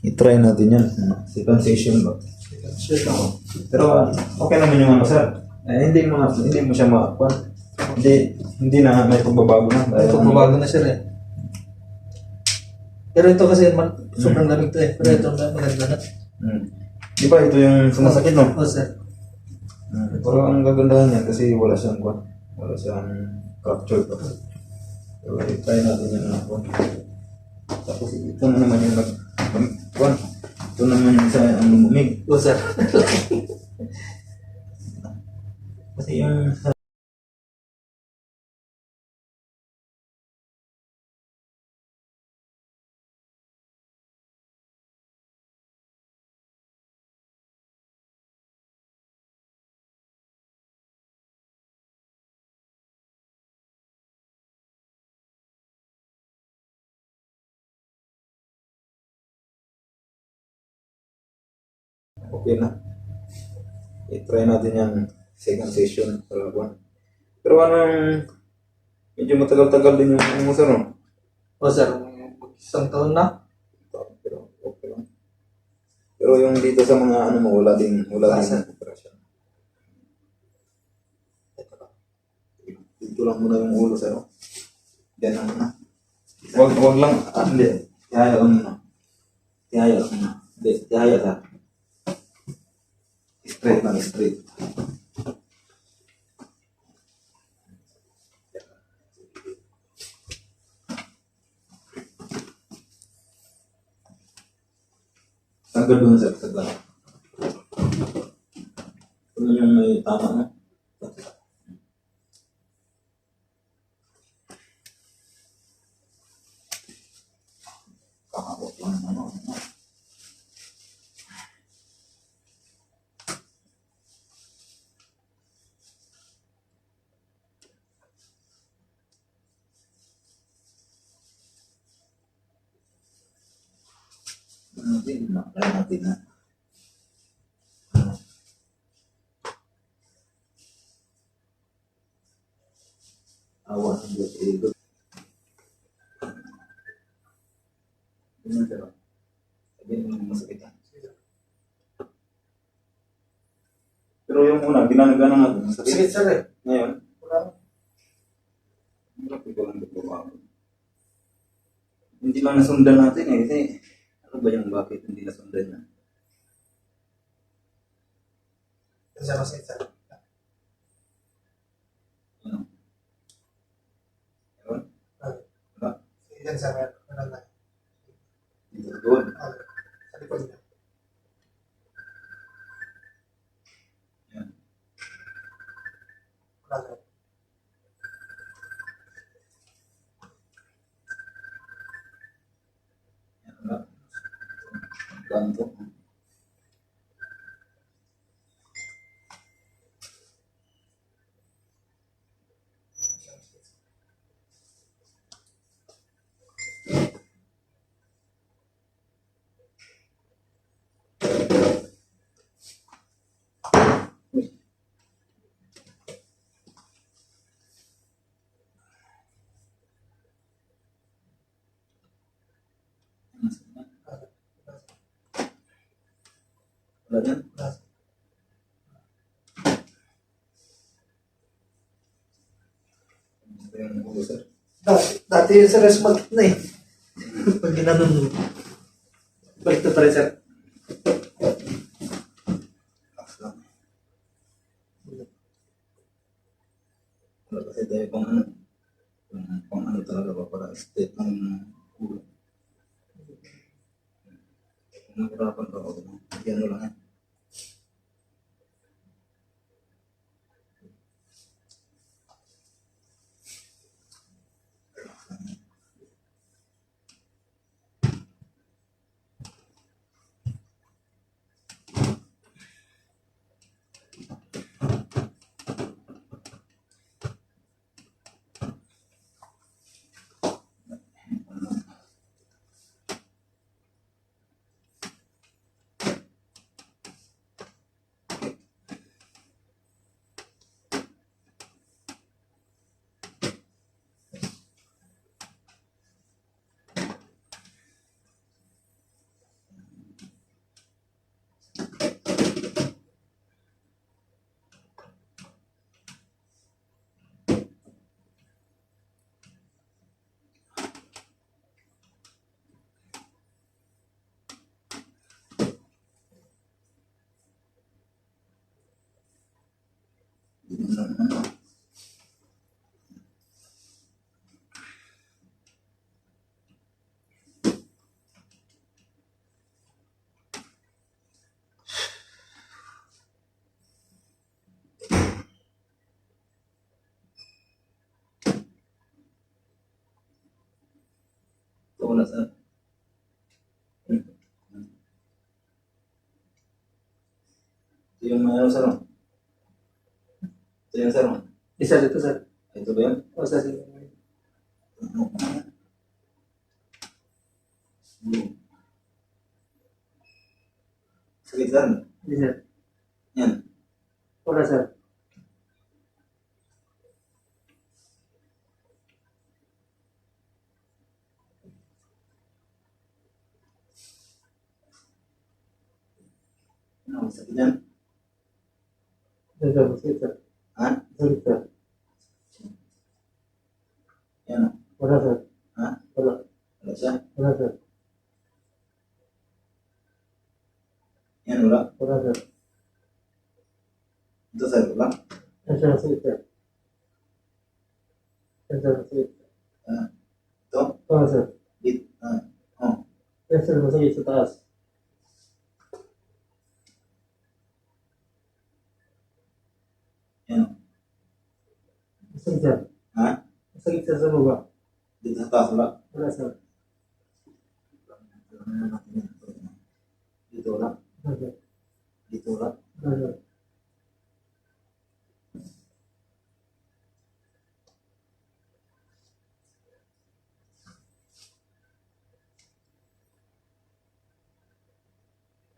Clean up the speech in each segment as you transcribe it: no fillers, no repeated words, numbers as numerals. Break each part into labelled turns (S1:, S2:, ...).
S1: I-try natin yan. Second session ba? Pero okay naman yung ano sir. Hindi mo siya hindi na may pagbabago na.
S2: Ito, mabago na siya eh. Pero ito kasi sobrang lamig to eh. Pero ito maganda na.
S1: Di ba ito yung sumasakit no?
S2: Oo, sir.
S1: Pero ang gagandahan niya kasi wala siyang fracture pa. So, i-try natin yung ako. Tapos ito na naman yung ito naman yung sa ang lumumig.
S2: Oo, sir.
S1: Kasi yung okay na. I-try natin yung second session. Pero medyo matagal-tagal din yung ano mo sir no?
S2: Oo, sir. Isang taon na.
S1: Pero okay lang. Pero yung dito sa mga ano mo, wala din operasyon. Dito lang muna yung ulo sa'yo. Diyan lang muna. Wag lang, hindi. Tihaya lang muna. Tihaya lang muna. Hindi, tihaya ka. Straight lang, straight. Sagad doon sir, sagad. Ano yung may tama mo? Kakabot lang ano. Kaya natin na. Awa ng Diyos. Sabihin mo masakit yan. Pero yung una, ginagana natin.
S2: Sige, sir eh.
S1: Ngayon,
S2: Wala.
S1: malapit ko lang nagbabago. Hindi lang nasundan natin eh. Kasi, ano ba yung bakit hindi nasundan na?
S2: Sir, masakit, sir.
S1: Ano? Ayun? Wala?
S2: Sige, yan, sir. Wala na.
S1: Dito doon.
S2: Sa likod niya.
S1: Yan.
S2: Wala na.
S1: Yan. Wala. Ganto. Wala yan.
S2: Wala.
S1: Ito yung ulo sir.
S2: Dati yung sir, sumakit na eh. Pag ginanon mo. Balik na pa rin, sir.
S1: Relax lang. Wala kasi tayo pang ano talaga ba para state ng ulo. Kung nahirapan ka ako, yan lang yan. Ito wala sa... Ito yung may ano, sir. Ito yung sir.
S2: Isa dito, sir.
S1: Ito ba yun?
S2: O, sir.
S1: Sakit, sir.
S2: Hindi, sir.
S1: Yan.
S2: Wala, sir.
S1: Ano, sakit yan?
S2: Sir, masakit, sir.
S1: Ha?
S2: Masakit, sir.
S1: Yan.
S2: Wala, sir.
S1: Ha?
S2: Wala.
S1: Wala siya?
S2: Wala, sir.
S1: Yan, wala.
S2: Wala, sir.
S1: Ito, sir, wala.
S2: Yan, sir, masakit, sir. Yan, sir, masakit.
S1: Ito?
S2: Wala, sir.
S1: Oh.
S2: Yan, sir, masakit sa taas.
S1: Yan.
S2: Masakit, sir.
S1: Ha?
S2: Masakit, sir, sa baba.
S1: Dito sa taas, wala.
S2: Wala, sir.
S1: Dito, wala.
S2: Wala, sir.
S1: Dito, wala.
S2: Wala, sir.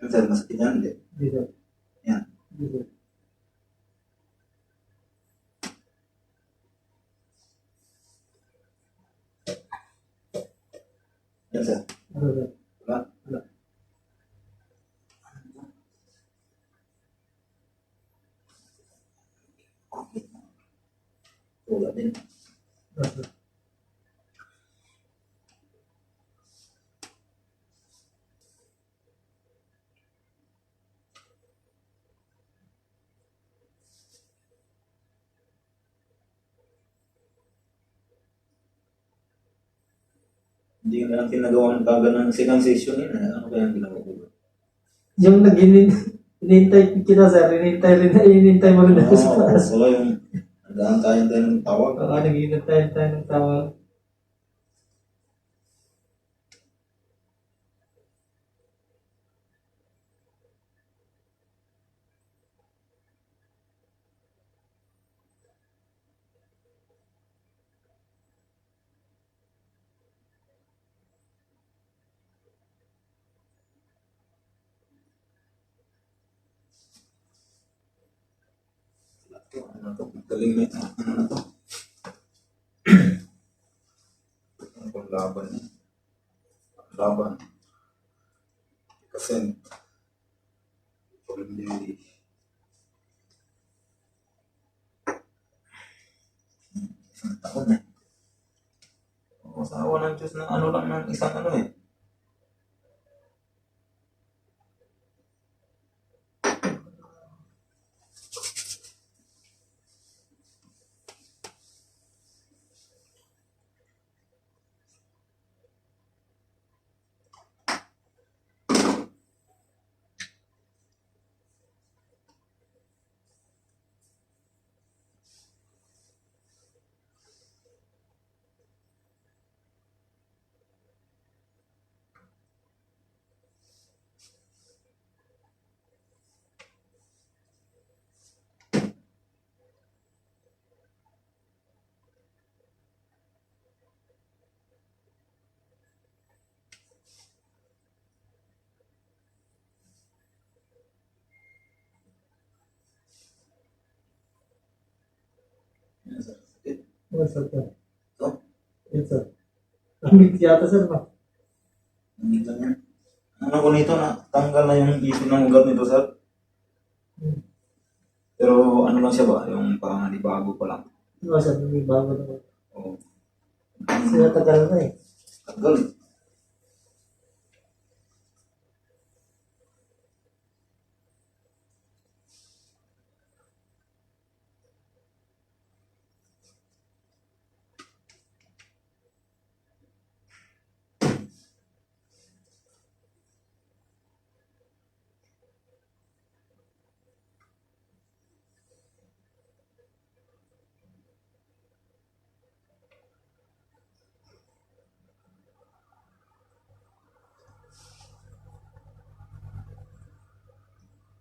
S1: Yan, sir, masakit yan, hindi.
S2: Hindi, sir.
S1: Yan.
S2: Hindi, sir.
S1: Yan, sir.
S2: Wala, sir.
S1: Wala.
S2: Wala.
S1: Wala din.
S2: Wala, sir.
S1: Hindi na lang tinagawa ng kagad ng second session yun. Ano kaya ang ginawa ko?
S2: Yung inintay kita, sir. Inintay mo rin ako sa taas.
S1: Wala yung nag-aantayin tayo ng tawag.
S2: Oo, nag-inintay tayo ng tawag.
S1: Ano na to? Galing na ito. Ano na to? Ano pang laban niya? Laban. Kasi pag hindi isang taon eh. O, sa awa ng Diyos na ano lang ng isang ano eh. Yan, sir. Sakit.
S2: Wala, sir.
S1: Ito.
S2: Yes, sir. Ang yata, sir, ba?
S1: Nandito yan. Ano ko nito na tanggal na yung ipin ng ugat nito, sir. Pero ano lang siya ba? Yung pangalibago pa lang.
S2: Wala, sir. May bago na.
S1: Oo.
S2: Kasi natagal na eh.
S1: Tagal eh.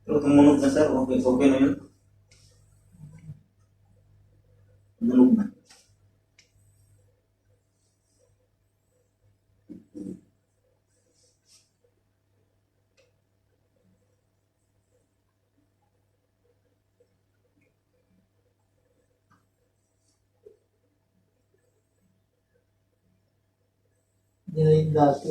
S1: Pero tumunog na sir, okay, okay na yun. Tumunog na.
S2: Hindi na yung dati.